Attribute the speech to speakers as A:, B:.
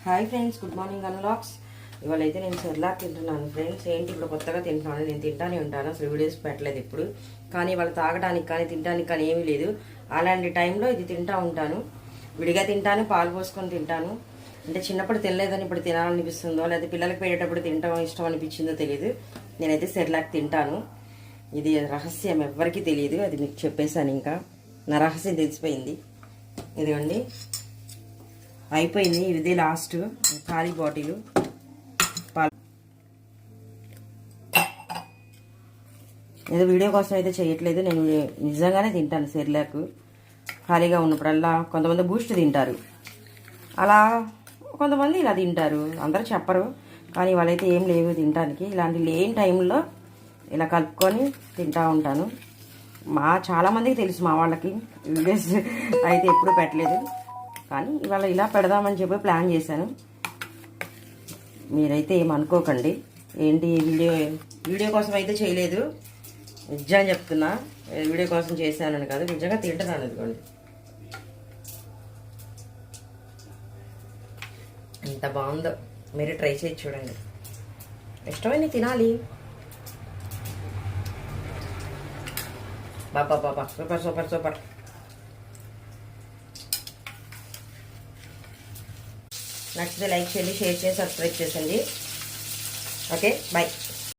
A: Hi friends, good morning unlocks. ఇవాళ అయితే నేను సెర్లాక్ తింటున్నాను ఫ్రెండ్స్. ఏంటి ఇప్పుడు కొత్తగా తింటున్నాను, నేను తింటానే ఉంటాను, అసలు వీడియోస్ పెట్టలేదు ఇప్పుడు. కానీ ఇవాళ తాగడానికి కానీ తినడానికి కానీ ఏమీ లేదు. అలాంటి టైంలో ఇది తింటూ ఉంటాను. విడిగా తింటాను, పాలు పోసుకొని తింటాను. అంటే చిన్నప్పుడు తినలేదని ఇప్పుడు తినాలనిపిస్తుందో, లేదా పిల్లలకి పెట్టేటప్పుడు తింటాం ఇష్టం అనిపించిందో తెలియదు. నేనైతే సెర్లాక్ తింటాను. ఇది రహస్యం, ఎవ్వరికీ తెలియదు. అది మీకు చెప్పేశాను, ఇంకా నా రహస్యం తెలిసిపోయింది. ఇదిగోండి, అయిపోయింది. ఇది లాస్ట్ ఖాళీ బాటిల్ పాలు. ఏదో వీడియో కోసం అయితే చేయట్లేదు, నేను నిజంగానే తింటాను సెర్లాక్. ఖాళీగా ఉన్నప్పుడల్లా కొంతమంది బూస్ట్ తింటారు, అలా కొంతమంది ఇలా తింటారు, అందరూ చెప్పరు. కానీ వాళ్ళైతే ఏం లేవు తినడానికి. ఇలాంటి లేని టైంలో ఇలా కలుపుకొని తింటూ ఉంటాను. చాలామందికి తెలుసు, మా వాళ్ళకి వీడియోస్ అయితే ఎప్పుడూ పెట్టలేదు. కానీ ఇవాళ ఇలా పెడదామని చెప్పి ప్లాన్ చేశాను. మీరైతే ఏమనుకోకండి. ఏంటి వీడియో కోసం అయితే చేయలేదు, నిజంగా చెప్తున్నా. వీడియో కోసం చేశానని కాదు, నిజంగా తింటున్నాను. ఇదిగోండి, ఎంత బాగుందో, మీరు ట్రై చేసి చూడండి. ఇష్టమైన తినాలి. బాబా బాబా, సూపర్ సూపర్ సూపర్. నచ్చితే లైక్ చేయండి, షేర్ చేసి సబ్స్క్రైబ్ చేయండి. Okay, bye.